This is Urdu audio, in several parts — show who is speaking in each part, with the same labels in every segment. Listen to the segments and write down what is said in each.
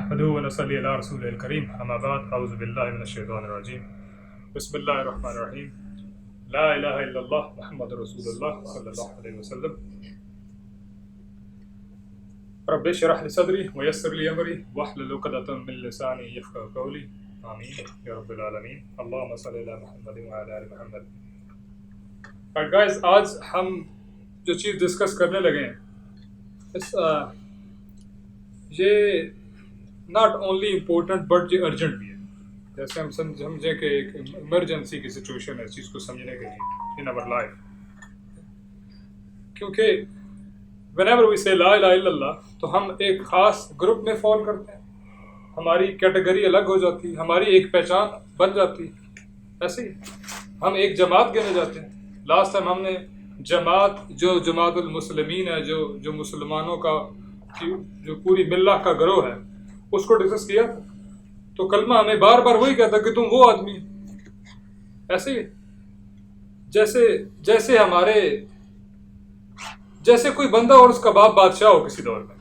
Speaker 1: نحمده ونصلي على رسوله الكريم اما بعد اعوذ بالله من الشيطان الرجيم بسم الله الرحمن الرحيم لا اله الا الله محمد رسول الله صلى الله عليه وسلم رب اشرح لي صدري ويسر لي امري واحلل عقدة من لساني يفقهوا قولي آمین یا رب العالمین اللهم صل علی محمد وعلی آل محمد. اور گائز آج ہم جو چیز ڈسکس کرنے لگے ہیں یہ ناٹ اونلی امپورٹنٹ بٹ یہ ارجنٹ بھی ہے. جیسے ہم سمجھیں کہ ایک ایمرجنسی کی سچویشن ہے اس چیز کو سمجھنے کے لیے ان آور لائف, کیونکہ وین ایور وی سے لا الہ الا اللہ تو ہم ایک خاص گروپ میں فال کرتے ہیں, ہماری کیٹیگری الگ ہو جاتی ہے, ہماری ایک پہچان بن جاتی ہے. ایسے ہی ہم ایک جماعت گنے جاتے ہیں. لاسٹ ٹائم ہم نے جماعت جو جماعت المسلمین ہے, جو مسلمانوں کا جو پوری ملت کا گروہ ہے اس کو ڈسکس کیا تھا. تو کلمہ ہمیں بار بار وہی کہتا کہ تم وہ آدمی. ایسے ہی جیسے کوئی بندہ اور اس کا باپ بادشاہ ہو کسی دور میں,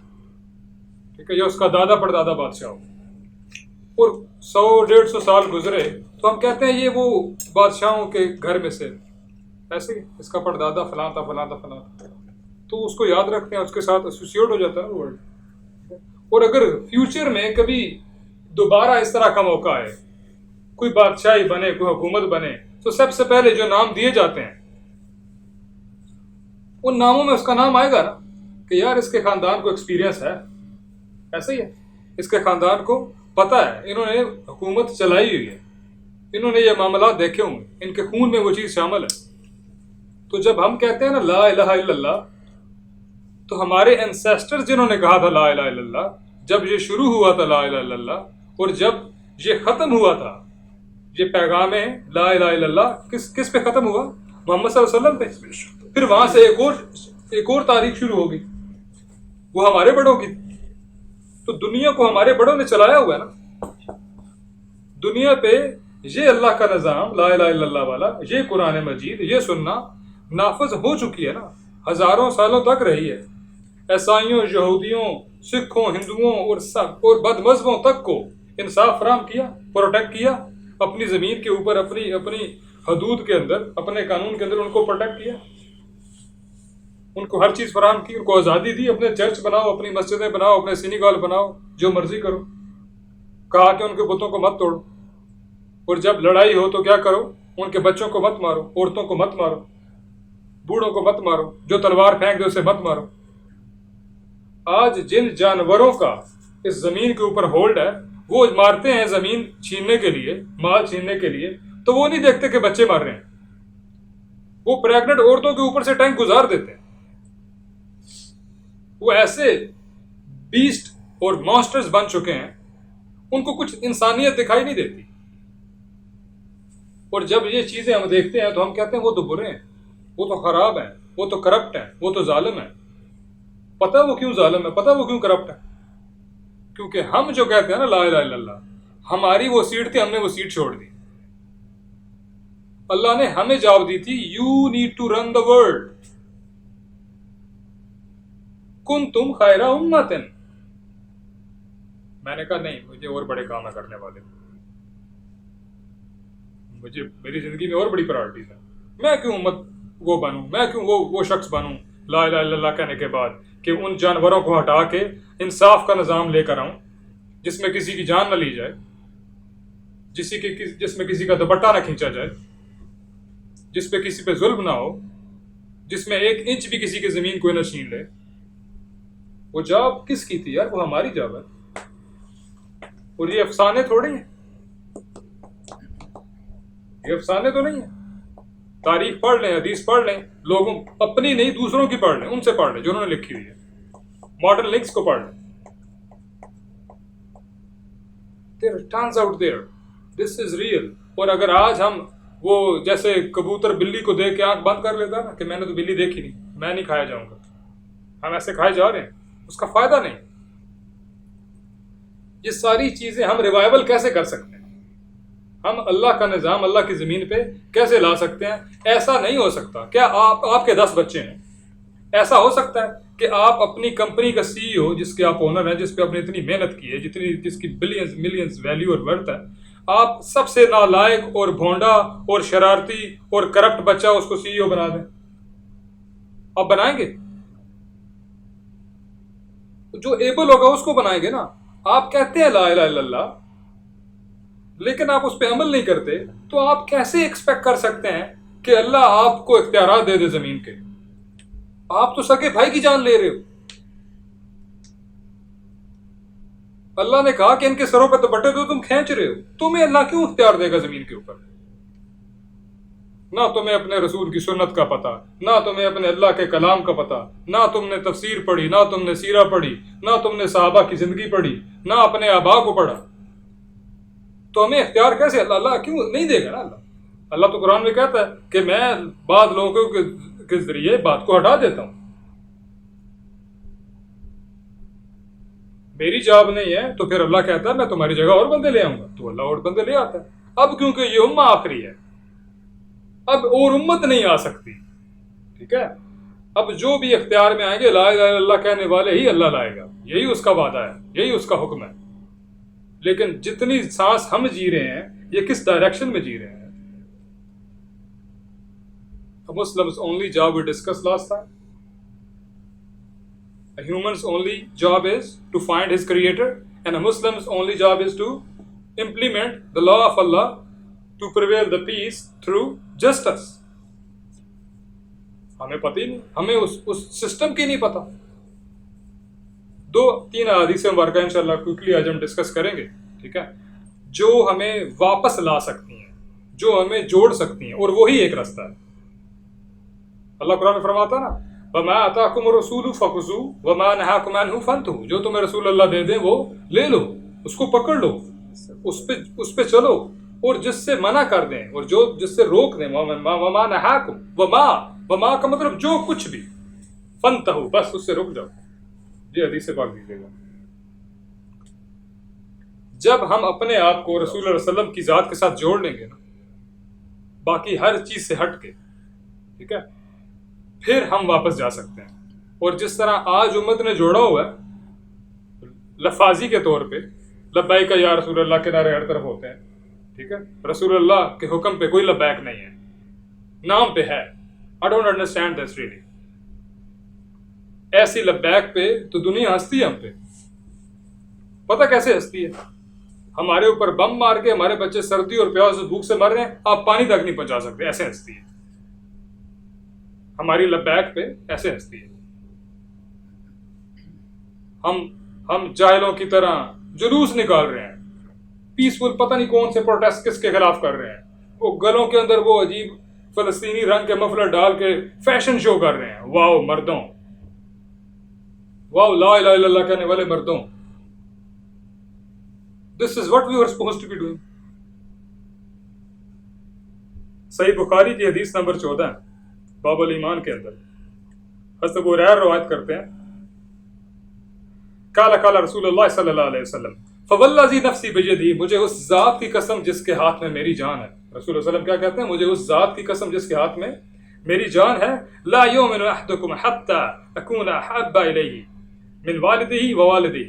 Speaker 1: ٹھیک ہے, یا اس کا دادا پردادا بادشاہ ہو اور 100-150 سال گزرے تو ہم کہتے ہیں یہ وہ بادشاہوں کے گھر میں سے. ایسے ہی اس کا پردادا فلاں تھا فلاں تھا فلاں تھا, تو اس کو یاد رکھتے ہیں, اس کے ساتھ ایسوسیٹ ہو جاتا ہے ورڈ. اور اگر فیوچر میں کبھی دوبارہ اس طرح کا موقع ہے, کوئی بادشاہی بنے, کوئی حکومت بنے, تو سب سے پہلے جو نام دیے جاتے ہیں ان ناموں میں اس کا نام آئے گا نا کہ یار اس کے خاندان کو ایکسپیرینس ہے. ایسا ہی ہے, اس کے خاندان کو پتہ ہے, انہوں نے حکومت چلائی ہوئی ہے, انہوں نے یہ معاملات دیکھے ہوں, ان کے خون میں وہ چیز شامل ہے. تو جب ہم کہتے ہیں نا لا الہ الا اللہ, تو ہمارے انسیسٹر جنہوں نے کہا تھا لا الہ الا اللہ, جب یہ شروع ہوا تھا لا الہ الا اللہ, اور جب یہ ختم ہوا تھا, یہ پیغام لا الہ الا اللہ کس پہ ختم ہوا؟ محمد صلی اللہ علیہ وسلم پہ. پھر وہاں سے ایک اور تاریخ شروع ہوگی, وہ ہمارے بڑوں کی. تو دنیا کو ہمارے بڑوں نے چلایا ہوا ہے نا. دنیا پہ یہ اللہ کا نظام لا الہ الا اللہ والا, یہ قرآن مجید, یہ سننا نافذ ہو چکی ہے نا, ہزاروں سالوں تک رہی ہے. عیسائیوں, یہودیوں, سکھوں, ہندوؤں اور بد مذہبوں تک کو انصاف فراہم کیا, پروٹیکٹ کیا, اپنی زمین کے اوپر اپنی حدود کے اندر, اپنے قانون کے اندر ان کو پروٹیکٹ کیا, ان کو ہر چیز فراہم کی, ان کو آزادی دی. اپنے چرچ بناؤ, اپنی مسجدیں بناؤ, اپنے سینیگال بناؤ, جو مرضی کرو. کہا کہ ان کے بتوں کو مت توڑو, اور جب لڑائی ہو تو کیا کرو, ان کے بچوں کو مت مارو, عورتوں کو مت مارو, بوڑھوں کو مت مارو, جو تلوار پھینک دے اسے مت مارو. آج جن جانوروں کا اس زمین کے اوپر ہولڈ ہے وہ مارتے ہیں زمین چھیننے کے لیے, مال چھیننے کے لیے, تو وہ نہیں دیکھتے کہ بچے مار رہے ہیں. وہ پریگننٹ عورتوں کے اوپر سے ٹینک گزار دیتے ہیں. وہ ایسے بیسٹ اور مانسٹرز بن چکے ہیں, ان کو کچھ انسانیت دکھائی نہیں دیتی. اور جب یہ چیزیں ہم دیکھتے ہیں تو ہم کہتے ہیں وہ تو برے ہیں, وہ تو خراب ہیں, وہ تو کرپٹ ہیں, وہ تو ظالم ہیں. پتہ وہ کیوں ظالم ہے, پتہ وہ کیوں کرپٹ ہے؟ کیونکہ ہم جو کہتے ہیں نا لا الہ الا اللہ, ہماری وہ سیٹ تھی, ہم نے وہ سیٹ چھوڑ دی. اللہ نے ہمیں جواب دی تھی you need to run the world, کن تم خیر امتن. میں نے کہا نہیں, مجھے اور بڑے کام کرنے والے, مجھے میری زندگی میں اور بڑی پرائرٹیز ہیں. میں کیوں امت وہ بنوں, میں کیوں وہ شخص بنوں لا الہ الا اللہ کہنے کے بعد کہ ان جانوروں کو ہٹا کے انصاف کا نظام لے کر آؤں, جس میں کسی کی جان نہ لی جائے, جس میں کسی کا دوپٹہ نہ کھینچا جائے, جس پہ کسی پہ ظلم نہ ہو, جس میں 1 انچ بھی کسی کی زمین کوئی نہ چھین لے. وہ جاب کس کی تھی یار؟ وہ ہماری جاب ہے. اور یہ افسانے تھوڑے ہیں, یہ افسانے تو نہیں ہیں. تاریخ پڑھ لیں, حدیث پڑھ لیں, لوگوں اپنی نہیں دوسروں کی پڑھ لیں, ان سے پڑھ لیں جو انہوں نے لکھی ہوئی ہے. ماڈرن لنکس کو پڑھ لیں. There turns out there this is real. اور اگر آج ہم وہ جیسے کبوتر بلی کو دیکھ کے آنکھ بند کر لیتا نا کہ میں نے تو بلی دیکھی نہیں, میں نہیں کھایا جاؤں گا, ہم ایسے کھائے جا رہے ہیں, اس کا فائدہ نہیں. یہ ساری چیزیں ہم ریوائول کیسے کر سکتے ہیں؟ ہم اللہ کا نظام اللہ کی زمین پہ کیسے لا سکتے ہیں؟ ایسا نہیں ہو سکتا. کیا آپ کے 10 بچے ہیں, ایسا ہو سکتا ہے کہ آپ اپنی کمپنی کا سی ای او، جس کے آپ اونر ہیں، جس پہ آپ نے اتنی محنت کی ہے، جس کی بلینز ملینز ویلیو اور ورتھ ہے، آپ سب سے نالائق اور بھونڈا اور شرارتی اور کرپٹ بچہ اس کو سی ای او بنا دیں؟ آپ بنائیں گے؟ جو ایبل ہوگا اس کو بنائیں گے نا. آپ کہتے ہیں لا الہ الا اللہ، لیکن آپ اس پہ عمل نہیں کرتے، تو آپ کیسے ایکسپیکٹ کر سکتے ہیں کہ اللہ آپ کو اختیارات دے دے زمین کے؟ آپ تو سگے بھائی کی جان لے رہے ہو. اللہ نے کہا کہ ان کے سروں پہ دوپٹے تو تم کھینچ رہے ہو، تمہیں اللہ کیوں اختیار دے گا زمین کے اوپر؟ نہ تمہیں اپنے رسول کی سنت کا پتہ، نہ تمہیں اپنے اللہ کے کلام کا پتہ، نہ تم نے تفسیر پڑھی، نہ تم نے سیرہ پڑھی، نہ تم نے صحابہ کی زندگی پڑھی، نہ اپنے آبا کو پڑھا، تو ہمیں اختیار کیسے اللہ کیوں نہیں دے گا نا؟ اللہ تو قرآن میں کہتا ہے کہ میں بعض لوگوں کے ذریعے بات کو ہٹا دیتا ہوں. میری جاب نہیں ہے تو پھر اللہ کہتا ہے میں تمہاری جگہ اور بندے لے آؤں گا، تو اللہ اور بندے لے آتا ہے. اب کیونکہ یہ امہ آخری ہے، اب اور امت نہیں آ سکتی، ٹھیک ہے؟ اب جو بھی اختیار میں آئیں گے لا الہ الا اللہ کہنے والے ہی اللہ لائے گا، یہی اس کا وعدہ ہے، یہی اس کا حکم ہے. لیکن جتنی سانس ہم جی رہے ہیں یہ کس ڈائریکشن میں جی رہے ہیں؟ A Muslim's only job we discussed last time. A human's only job is to find his creator, and a Muslim's only job is to implement the law of Allah to prevail the peace through justice. ہمیں پتہ ہی نہیں، ہمیں اس سسٹم کی نہیں پتہ. 2-3 احادیث مبارکہ انشاءاللہ کوئکلی آج ہم ڈسکس کریں گے، ٹھیک ہے، جو ہمیں واپس لا سکتی ہیں، جو ہمیں جوڑ سکتی ہیں، اور وہی ایک راستہ ہے. اللہ قرآن میں فرماتا ہے نا وَمَا آتَاكُمُ الرَّسُولُ فَخُذُوهُ وَمَا نَهَاكُمْ عَنْهُ فَانْتَهُوا، جو تمہیں رسول اللہ دے دیں وہ لے لو، اس کو پکڑ لو، اس پہ چلو، اور جس سے منع کر دیں اور جو جس سے روک دیں، وَمَا نَهَاكُمْ وَمَا کا مطلب جو کچھ بھی، فَانْتَهُوا بس اس سے رک جاؤ. یہ حدیث سے پاک دیجیے گا. جب ہم اپنے آپ کو رسول اللہ علیہ وسلم کی ذات کے ساتھ جوڑ لیں گے نا، باقی ہر چیز سے ہٹ کے، ٹھیک ہے، پھر ہم واپس جا سکتے ہیں. اور جس طرح آج امت نے جوڑا ہوا ہے لفاظی کے طور پہ، لبیک یا رسول اللہ کے نعرے ہر طرف ہوتے ہیں، ٹھیک ہے، رسول اللہ کے حکم پہ کوئی لبیک نہیں ہے، نام پہ ہے. I don't understand this really. ایسی لبیک پہ تو دنیا ہنستی ہے ہم پہ. پتہ کیسے ہنستی ہے؟ ہمارے اوپر بم مار کے ہمارے بچے سردی اور پیاس اور بھوک سے مر رہے ہیں، آپ پانی تک نہیں پہنچا سکتے، ایسے ہنستی ہے. ہماری لبیک پہ ایسے ہنستی ہے. ہم جاہلوں کی طرح جلوس نکال رہے ہیں، پیسفل، پتہ نہیں کون سے پروٹیسٹ کس کے خلاف کر رہے ہیں، وہ گلوں کے اندر وہ عجیب فلسطینی رنگ کے مفلر ڈال کے فیشن شو کر رہے ہیں. واو مردوں، واو لا الہ الا اللہ کہنے والے مردوں. This is what we were supposed to be doing. صحیح بخاری کی حدیث نمبر 14 باب الایمان کے اندر حضرت ابو ہریرہ روایت کرتے ہیں، قال قال رسول اللہ صلی اللہ علیہ وسلم فوالذی نفسی بیدی، مجھے اس ذات کی قسم جس کے ہاتھ میں میری جان ہے. رسول اللہ علیہ وسلم کیا کہتے ہیں؟ مجھے اس ذات کی قسم جس کے ہاتھ میں میری جان ہے، لا یؤمن احدکم حتی اکون احب الیہ من والدہ ووالدہ،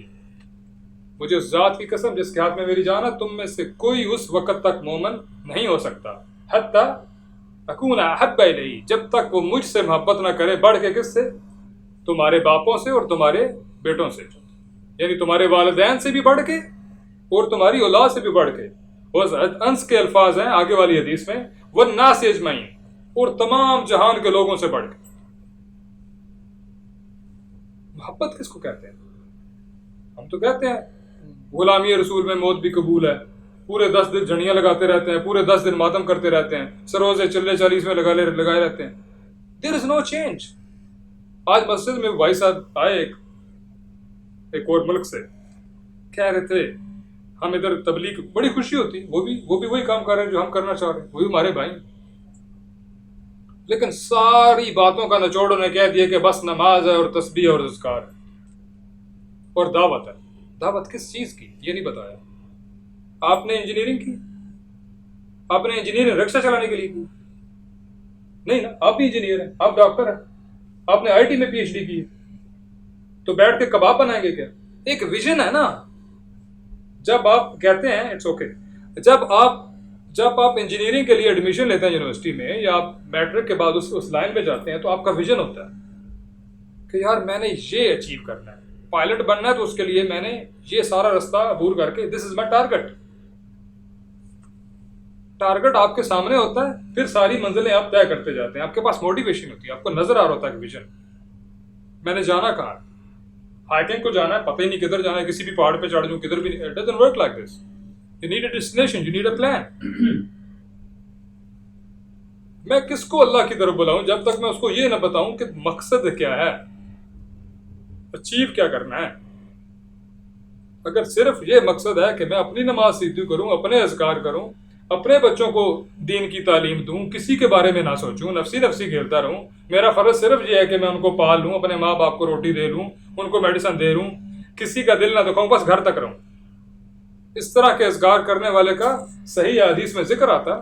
Speaker 1: مجھے اس ذات کی قسم جس کے ہاتھ میں میری جان ہے، تم میں سے کوئی اس وقت تک مومن نہیں ہو سکتا حتی اکون احب الیہ، جب تک وہ مجھ سے محبت نہ کرے بڑھ کے. کس سے؟ تمہارے باپوں سے اور تمہارے بیٹوں سے، یعنی تمہارے والدین سے بھی بڑھ کے اور تمہاری اولاد سے بھی بڑھ کے. انس کے الفاظ ہیں آگے والی حدیث میں، والناس اجمعین، اور تمام جہان کے لوگوں سے بڑھ کے. محبت کس کو کہتے ہیں؟ ہم تو کہتے ہیں غلامی رسول میں موت بھی قبول ہے، پورے 10 دن جھنڈیاں لگاتے رہتے ہیں، پورے 10 دن ماتم کرتے رہتے ہیں، سروزے چلے 40 میں لگائے رہتے ہیں. دیر از نو چینج. آج مسجد میں بھائی صاحب آئے ایک اور ملک سے، کہہ رہے تھے ہم ادھر تبلیغ بڑی خوشی ہوتی، وہ بھی وہی کام کر رہے ہیں جو ہم کرنا چاہ رہے ہیں، وہ بھی ہمارے بھائی، لیکن ساری باتوں کا نچوڑ انہیں کہہ دیا کہ بس نماز ہے اور تسبیح اور اذکار ہے اور دعوت ہے. دعوت کس چیز کی یہ نہیں بتایا. آپ نے انجینئرنگ کی، آپ نے انجینئرنگ رکشہ چلانے کے لیے کی نہیں نا، آپ بھی انجینئر ہیں، آپ ڈاکٹر ہیں، آپ نے آئی ٹی میں پی ایچ ڈی کی، تو بیٹھ کے کباب بنائیں گے کیا؟ ایک ویژن ہے نا. جب آپ کہتے ہیں اٹس اوکے، جب آپ انجینئرنگ کے لیے ایڈمیشن لیتے ہیں یونیورسٹی میں، یا آپ میٹرک کے بعد اس لائن میں جاتے ہیں، تو آپ کا ویژن ہوتا ہے کہ یار میں نے یہ اچیو کرنا ہے. پائلٹ بننا ہے تو اس کے لیے میں نے یہ سارا رستہ عبور کر کے دس از مائی ٹارگیٹ. ٹارگیٹ آپ کے سامنے ہوتا ہے، پھر ساری منزلیں آپ طے کرتے جاتے ہیں. آپ کے پاس موٹیویشن ہوتی ہے، آپ کو نظر آ رہا ہوتا ہے کہ ویژن میں نے جانا کہاں. ہائکنگ کو جانا ہے، پتہ ہی نہیں کدھر جانا ہے، کسی بھی پہاڑ پہ چڑھ جاؤں کدھر بھی نہیں. It doesn't work like this. You need a destination, you need a plan. میں کس کو اللہ کی طرف بلاؤں جب تک میں اس کو یہ نہ بتاؤں کہ مقصد کیا ہے، اچیو کیا کرنا ہے. اگر صرف یہ مقصد ہے کہ میں اپنی نماز سیدھی کروں، اپنے اذکار کروں، اپنے بچوں کو دین کی تعلیم دوں، کسی کے بارے میں نہ سوچوں، نفسی کھیلتا رہوں، میرا فرض صرف یہ ہے کہ میں ان کو پال لوں، اپنے ماں باپ کو روٹی دے لوں، ان کو میڈیسن دے لوں، کسی کا دل نہ دکھاؤں، بس گھر تک رہوں، اس طرح کے اذکار کرنے والے کا صحیح حدیث میں ذکر آتا.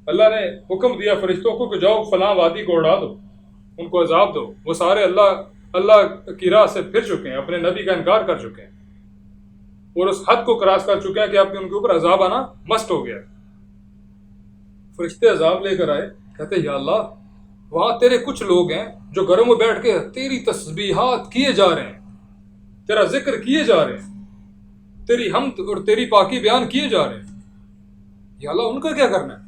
Speaker 1: اللہ نے حکم دیا فرشتوں کو کہ جاؤ فلاں وادی کو اڑا دو، ان کو عذاب دو. وہ سارے اللہ کی راہ سے پھر چکے ہیں، اپنے نبی کا انکار کر چکے ہیں، اور اس حد کو کراس کر چکے ہیں کہ آپ کے ان کے اوپر عذاب آنا مسٹ ہو گیا. فرشتے عذاب لے کر آئے، کہتے یا اللہ وہاں تیرے کچھ لوگ ہیں جو گھروں میں بیٹھ کے تیری تسبیحات کیے جا رہے ہیں، تیرا ذکر کیے جا رہے ہیں، تیری حمد اور تیری پاکی بیان کیے جا رہے ہیں، یا اللہ ان کا کیا کرنا ہے؟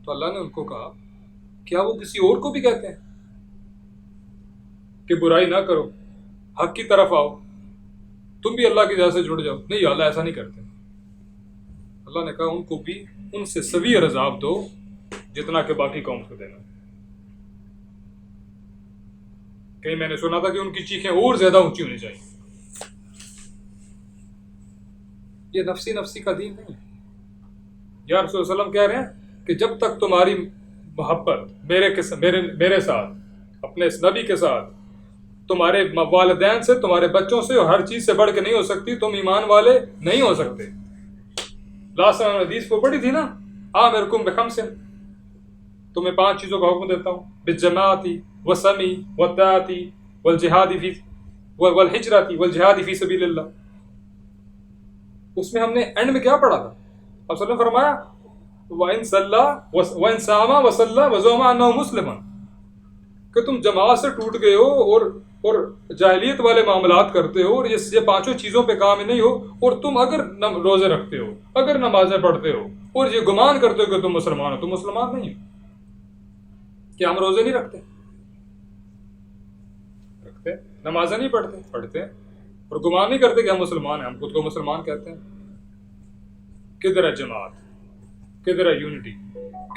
Speaker 1: تو اللہ نے ان کو کہا کیا وہ کسی اور کو بھی کہتے ہیں کہ برائی نہ کرو، حق کی طرف آؤ، تم بھی اللہ کی راہ سے جڑ جاؤ؟ نہیں یا اللہ ایسا نہیں کرتے. اللہ نے کہا ان کو بھی ان سے سویر عذاب دو جتنا کہ باقی قوم کو دینا. کہیں میں نے سنا تھا کہ ان کی چیخیں اور زیادہ اونچی ہونی چاہیے. یہ نفسی کا دین نہیں ہے. یا رسول اللہ علیہ وسلم کہہ رہے ہیں کہ جب تک تمہاری محبت میرے ساتھ، اپنے اس نبی کے ساتھ، تمہارے والدین سے، تمہارے بچوں سے اور ہر چیز سے بڑھ کے نہیں ہو سکتی، تم ایمان والے نہیں ہو سکتے. لاسٹ حدیث کو پڑھی تھی نا، آمرکم بخمس، تمہیں 5 چیزوں کا حکم دیتا ہوں، بالجماعتی والسمع والطاعۃ والہجرۃ والجہاد فی سبیل اللہ. اس میں ہم نے اینڈ میں کیا پڑھا تھا؟ اب صلی اللہ نے فرمایا وَإِن صَلَّى وَإِن صَامَ وَصَلَّى وَزَعَمَ أَنَّهُ مُسْلِمٌ، کہ تم جماعت سے ٹوٹ گئے ہو اور جاہلیت والے معاملات کرتے ہو اور یہ 5 چیزوں پہ کام نہیں ہو، اور تم اگر روزے رکھتے ہو، اگر نمازیں پڑھتے ہو اور یہ گمان کرتے ہو کہ تم مسلمان ہو، تم مسلمان نہیں ہو. کہ ہم روزے نہیں رکھتے، نمازیں نہیں پڑھتے اور گمان نہیں کرتے کہ ہم مسلمان ہیں، ہم خود کو مسلمان کہتے ہیں. کدھر ہے جماعت، کدھر ہے یونٹی،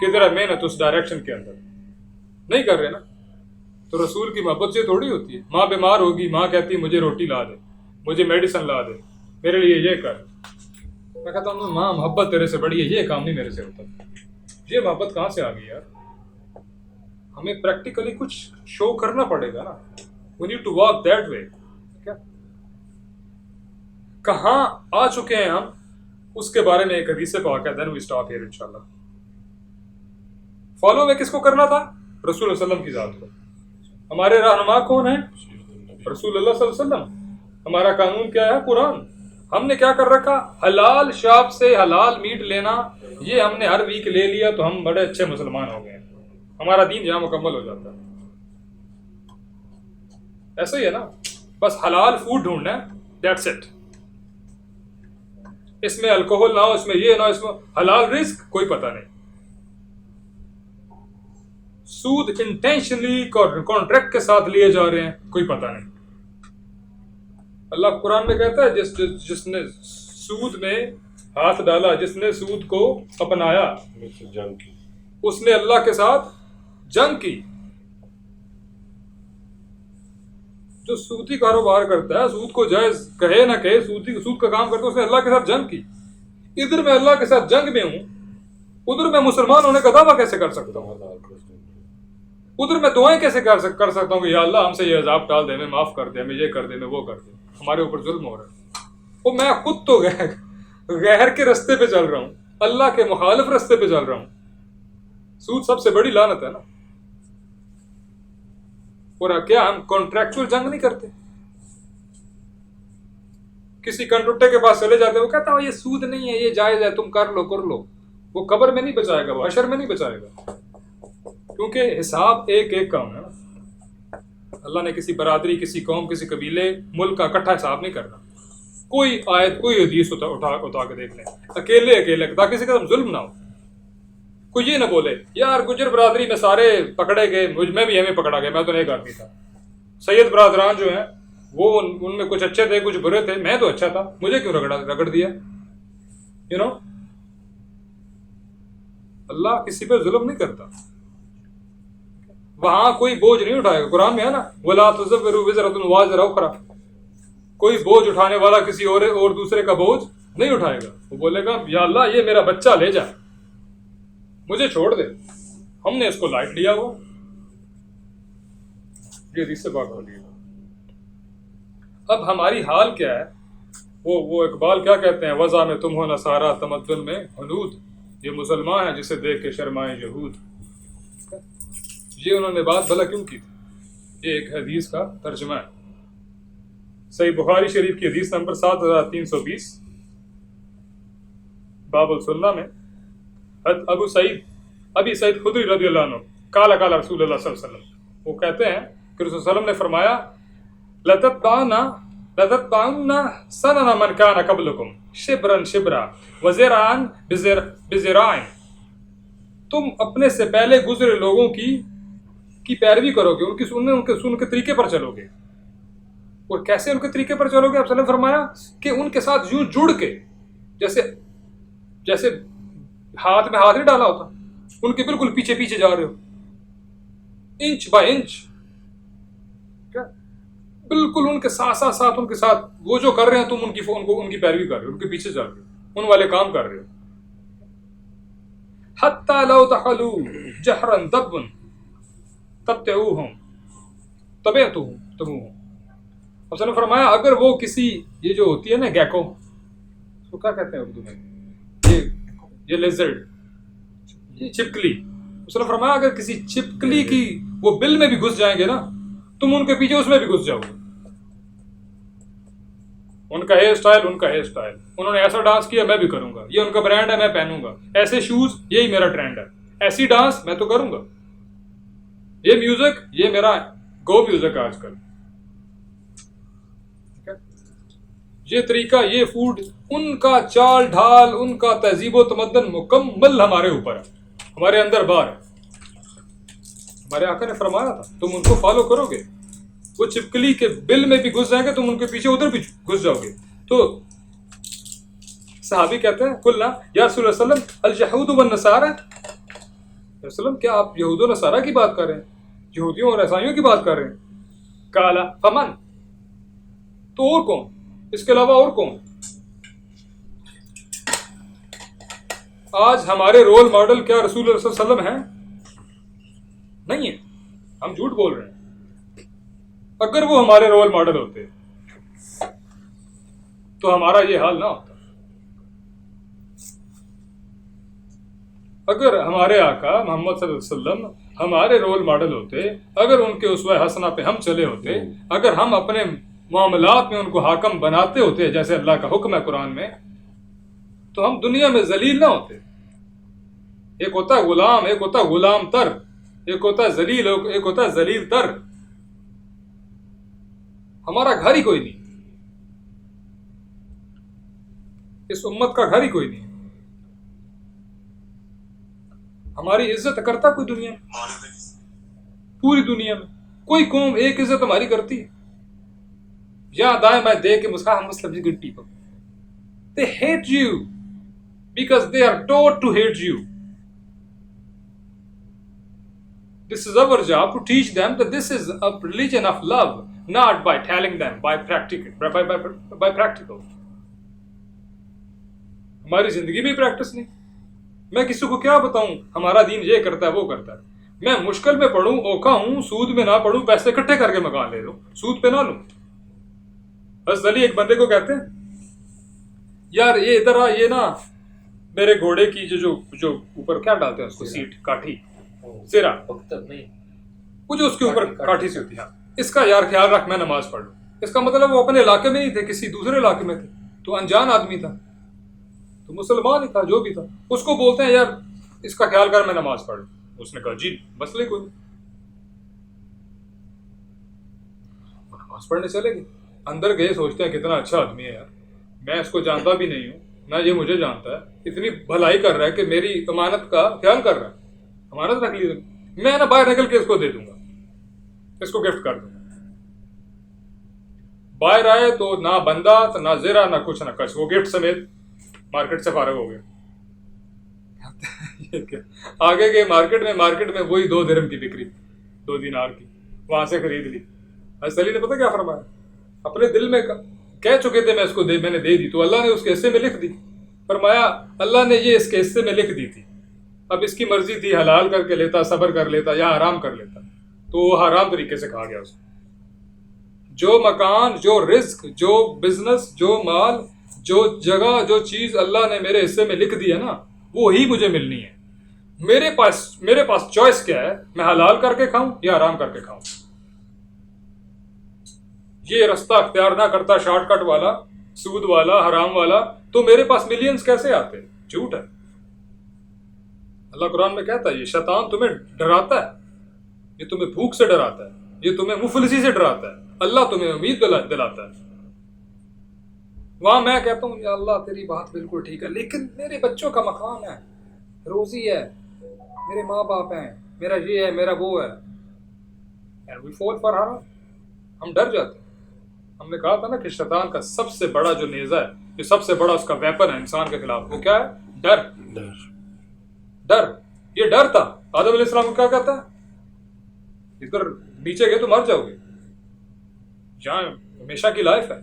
Speaker 1: کدھر ہے محنت اس ڈائریکشن کے اندر؟ نہیں کر رہے نا. تو رسول کی محبت سے تھوڑی ہوتی ہے. ماں بیمار ہوگی، ماں کہتی ہے مجھے روٹی لا دے، مجھے میڈیسن لا دے، میرے لیے یہ کر. میں کہتا ہوں ماں محبت تیرے سے بڑی ہے، یہ کام نہیں میرے سے ہوتا. یہ محبت کہاں سے آ گئی یار؟ ہمیں پریکٹیکلی کچھ شو کرنا پڑے گا نا. We need to walk that way. کہاں آ چکے ہیں ہم، اس کے بارے میں ایک حدیث پاک ہے. then we stop here انشاءاللہ. فالو میں کس کو کرنا تھا؟ رسول اللہ صلی اللہ علیہ وسلم کی ذات کو. ہمارے رہنما کون ہیں؟ رسول اللہ صلی اللہ علیہ وسلم. ہمارا قانون کیا ہے؟ قرآن. ہم نے کیا کر رکھا؟ حلال شاپ سے حلال میٹ لینا، یہ ہم نے ہر ویک لے لیا تو ہم بڑے اچھے مسلمان ہو گئے، ہمارا دین یہاں مکمل ہو جاتا ہے. ایسا ہی ہے نا، بس حلال فوڈ ڈھونڈنا ہے، دیٹس اٹ. اس میں الکوہل نہ ہو، اس میں یہ نہ ہو، اس میں حلال رزق کوئی پتہ نہیں. سود انٹینشنلی کانٹریکٹ کے ساتھ لیے جا رہے ہیں، کوئی پتہ نہیں. اللہ قرآن میں کہتا ہے جس نے سود میں ہاتھ ڈالا، جس نے سود کو اپنایا، اس نے اللہ کے ساتھ جنگ کی. جو سودی کاروبار کرتا ہے، سود کو جائز کہے نہ کہے، سود کا کام کرتا ہے، اس نے اللہ کے ساتھ جنگ کی. ادھر میں اللہ کے ساتھ جنگ میں ہوں، ادھر میں مسلمان ہونے کا دعویٰ کیسے کر سکتا ہوں؟ ادھر میں دعائیں کیسے کر سکتا ہوں کہ یا اللہ ہم سے یہ عذاب ٹال دے، ہمیں معاف کر دے، ہمیں یہ کر دے، ہمیں وہ کر دے، ہمارے اوپر ظلم ہو رہا ہے. وہ میں خود تو غیر کے رستے پہ چل رہا ہوں، اللہ کے مخالف رستے پہ چل رہا ہوں. سود سب سے بڑی لعنت ہے نا. اور کیا ہم کانٹریکچوئل جنگ نہیں کرتے؟ کسی کنٹرکٹر کے پاس چلے جاتے، وہ کہتا ہے یہ سود نہیں ہے، یہ جائز ہے، تم کر لو. وہ قبر میں نہیں بچائے گا، وہ حشر میں نہیں بچائے گا، کیونکہ حساب ایک ایک کا ہونا ہے نا. اللہ نے کسی برادری، کسی قوم، کسی قبیلے، ملک کا اکٹھا حساب نہیں کرنا. کوئی آیت، کوئی حدیث اٹھا کے دیکھ لیں، اکیلے تاکہ کسی کا ظلم نہ ہو. کوئی یہ نہ بولے یار گجر برادری میں سارے پکڑے گئے، مجھ میں بھی ہمیں پکڑا گیا، میں تو ایک آدمی تھا. سید برادران جو ہیں وہ ان میں کچھ اچھے تھے، کچھ برے تھے، میں تو اچھا تھا، مجھے کیوں رگڑ دیا؟ یو نو، اللہ کسی پہ ظلم نہیں کرتا. وہاں کوئی بوجھ نہیں اٹھائے گا. قرآن میں ہے نا وَلَا تُزَوِّرُ وِزْرَةٌ وَازِرَ أُخْرَى، کوئی بوجھ اٹھانے والا کسی اور دوسرے کا بوجھ نہیں اٹھائے گا. وہ بولے گا یا اللہ یہ میرا بچہ لے جا، مجھے چھوڑ دے، ہم نے اس کو لائٹ لیا ہوا. یہ حدیث سے بات ہو رہی ہے. اب ہماری حال کیا ہے؟ وہ اقبال کیا کہتے ہیں، وضع میں تم ہو نصارا تمدن میں حنود، یہ مسلمان ہے جسے دیکھ کے شرمائیں یہود. یہ انہوں نے بات بھلا کیوں کی تھی؟ یہ ایک حدیث کا ترجمہ ہے. صحیح بخاری شریف کی حدیث نمبر 7320 باب السنہ میں ابی سعید خدری رضی اللہ عنہ قال قال رسول اللہ صلی اللہ علیہ وسلم، وہ کہتے ہیں کہ رسول صلی اللہ علیہ وسلم نے فرمایا لَتَتْبَعُنَّ سَنَنَ مَنْ كَانَ قَبْلُكُمْ شِبْرًا شِبْرًا وَذِرَاعًا بِذِرَاعٍ، تم اپنے سے پہلے گزرے لوگوں کی پیروی کرو گے، ان کے طریقے پر چلو گے. اور کیسے ان کے طریقے پر چلو گے؟ آپ صلی اللہ علیہ وسلم نے فرمایا کہ ان کے ساتھ یوں جڑ کے، جیسے ہاتھ میں ہاتھ نہیں ڈالا ہوتا، ان کے بالکل پیچھے پیچھے جا رہے ہو، انچ بائی انچ، بالکل ان کے ساتھ ان کے ساتھ وہ جو کر رہے ہیں تم ان کی پیروی کر رہے ہو، ان کے پیچھے چل رہے ہو، ان والے کام کر رہے ہو. حتی لو دخلوا جحرا دبا تبتعوہم تبعتہم تبعوہم. اب نے فرمایا اگر وہ کسی، یہ جو ہوتی ہے نا گیکو، اس کو کیا کہتے ہیں اردو میں، یہ لیزرڈ، یہ چھپکلی، اس نے فرمایا اگر کسی چھپکلی کی وہ بل میں بھی گھس جائیں گے نا، تم ان کے پیچھے اس میں بھی گھس جاؤ گے. ان کا ہیئر سٹائل، انہوں نے ایسا ڈانس کیا میں بھی کروں گا، یہ ان کا برانڈ ہے میں پہنوں گا، ایسے شوز یہی میرا ٹرینڈ ہے، ایسی ڈانس میں تو کروں گا، یہ میوزک یہ میرا گو میوزک آج کل، یہ طریقہ، یہ فوڈ، ان کا چال ڈھال، ان کا تہذیب و تمدن مکمل ہمارے اوپر ہے، ہمارے اندر باہر ہے. ہمارے آقا نے فرمایا تھا تم ان کو فالو کرو گے، وہ چھپکلی کے بل میں بھی گھس جائیں گے، تم ان کے پیچھے ادھر بھی گھس جاؤ گے. تو صحابی کہتے ہیں قلنا یا رسول اللہ صلی اللہ علیہ وسلم الیہود والنصارى، رسول وسلم کیا آپ یہود و نصارہ کی بات کر رہے ہیں، یہودیوں اور عیسائیوں کی بات کر رہے ہیں؟ قال فمن، تو اور کون، اس کے علاوہ اور کون؟ آج ہمارے رول ماڈل کیا رسول اللہ صلی اللہ علیہ وسلم ہیں؟ نہیں ہے، ہم جھوٹ بول رہے ہیں. اگر وہ ہمارے رول ماڈل ہوتے تو ہمارا یہ حال نہ ہوتا. اگر ہمارے آقا محمد صلی اللہ علیہ وسلم ہمارے رول ماڈل ہوتے، اگر ان کے اسوہ حسنہ پہ ہم چلے ہوتے، اگر ہم اپنے معاملات میں ان کو حاکم بناتے ہوتے جیسے اللہ کا حکم ہے قرآن میں، تو ہم دنیا میں ذلیل نہ ہوتے. ایک ہوتا ہے غلام، ایک ہوتا ہے غلام تر، ایک ہوتا ہے ذلیل، ایک ہوتا ہے ذلیل تر. ہمارا گھر ہی کوئی نہیں، اس امت کا گھر ہی کوئی نہیں. ہماری عزت کرتا کوئی دنیا میں؟ پوری دنیا میں کوئی قوم ایک عزت ہماری کرتی ہے؟ یہاں دائیں بائیں دیکھ کے مسلم good people, they hate you because they are taught to hate you. This is our job to teach them that this is a religion of love, not by telling them, by practical. ہماری زندگی میں پریکٹس نہیں. میں کسی کو کیا بتاؤں ہمارا دین یہ کرتا ہے وہ کرتا ہے. میں مشکل میں پڑھوں، اوکھا ہوں، سود میں نہ پڑھوں، پیسے اکٹھے کر کے مکان لے لوں، سود پہ نہ لوں. حضرت علی ایک بندے کو کہتے ہیں یار یہ ادھر آ، یہ نا میرے گھوڑے کی جو اوپر کیا ڈالتے ہیں اس کو، سیٹ، کاٹھی، سرا، وہ جو اس کے اوپر کاٹھی سی ہوتی ہے. اس کا یار خیال رکھ، میں نماز پڑھ لوں. اس کا مطلب وہ اپنے علاقے میں نہیں تھے، کسی دوسرے علاقے میں تھے. تو انجان آدمی تھا، تو مسلمان ہی تھا، جو بھی تھا. اس کو بولتے ہیں یار اس کا خیال کر، میں نماز پڑھ لوں. اس نے کہا جی مسئلے کوئی نہیں. نماز پڑھنے چلے گئے. اندر گئے، سوچتے ہیں کتنا اچھا آدمی ہے یار، میں اس کو جانتا بھی نہیں ہوں نہ یہ مجھے جانتا ہے، اتنی بھلائی کر رہا ہے کہ میری امانت کا خیال کر رہا ہے. امانت رکھ لی میں نا، باہر نکل کے اس کو دے دوں گا، اس کو گفٹ کر دوں گا. باہر آئے تو نہ بندہ نہ زیرہ نہ کچھ نہ کچھ، وہ گفٹ سمیت مارکیٹ سے فارغ ہو گئے. آگے گئے مارکیٹ میں وہی 2 درہم کی بکری، 2 دینار کی، وہاں سے خرید لی. حضرت علی نے پتہ کیا فرمایا؟ اپنے دل میں کہہ چکے تھے میں نے دے دی، تو اللہ نے اس کے حصے میں لکھ دی. فرمایا اللہ نے یہ اس کے حصے میں لکھ دی تھی، اب اس کی مرضی تھی حلال کر کے لیتا، صبر کر لیتا، یا حرام کر لیتا، تو وہ حرام طریقے سے کھا گیا. اس کو جو مکان، جو رزق، جو بزنس، جو مال، جو جگہ، جو چیز اللہ نے میرے حصے میں لکھ دی ہے نا، وہی مجھے ملنی ہے. میرے پاس چوائس کیا ہے؟ میں حلال کر کے کھاؤں یا حرام کر کے کھاؤں. یہ رستہ اختیار نہ کرتا، شارٹ کٹ والا، سود والا، حرام والا، تو میرے پاس ملینز کیسے آتے؟ جھوٹ ہے. اللہ قرآن میں کہتا ہے یہ شیطان تمہیں ڈراتا ہے، یہ تمہیں بھوک سے ڈراتا ہے، یہ تمہیں مفلسی سے ڈراتا ہے، اللہ تمہیں امید دلاتا ہے. وہاں میں کہتا ہوں یا اللہ تیری بات بالکل ٹھیک ہے، لیکن میرے بچوں کا مکان ہے، روزی ہے، میرے ماں باپ ہیں، میرا یہ ہے، میرا وہ ہے. And we fall for haram. ہم ڈر جاتے ہیں. ہم نے کہا تھا نا کہ شیطان کا سب سے بڑا جو نیزہ ہے، جو سب سے بڑا اس کا ویپن ہے انسان کے خلاف، وہ کیا ہے؟ ڈر. یہ ڈر تھا. آدم علیہ السلام کو کیا کہتا ہے؟ ادھر نیچے گئے تو مر جاؤ گے، جہاں ہمیشہ کی لائف ہے.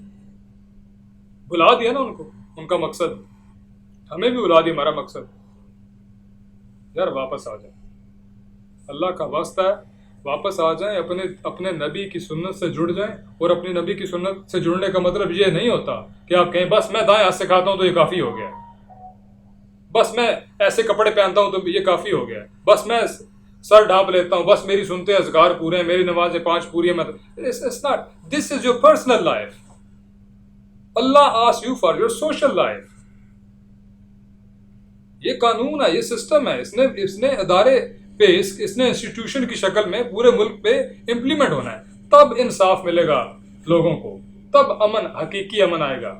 Speaker 1: بلا دیا نا ان کو، ان کا مقصد. ہمیں بھی بلا دیا ہمارا مقصد. یار واپس آ جائیں، اللہ کا واسطہ ہے، واپس آ جائیں، اپنے نبی کی سنت سے جڑ جائیں. اور اپنے نبی کی سنت سے جڑنے کا مطلب یہ نہیں ہوتا کہ آپ کہیں بس میں دائیں ہاتھ سے کھاتا ہوں تو یہ کافی ہو گیا ہے، بس میں ایسے کپڑے پہنتا ہوں تو یہ کافی ہو گیا ہے، بس میں سر ڈھانپ لیتا ہوں، بس میری سنتے اذکار پورے ہیں، میری نمازیں 5 پوری ہیں. This is your personal life. اللہ asks you for your social life. یہ قانون ہے، یہ سسٹم ہے، اس نے ادارے پہ، اس نے انسٹیٹیوشن کی شکل میں پورے ملک پہ امپلیمنٹ ہونا ہے. تب انصاف ملے گا لوگوں کو، تب امن، حقیقی امن آئے گا.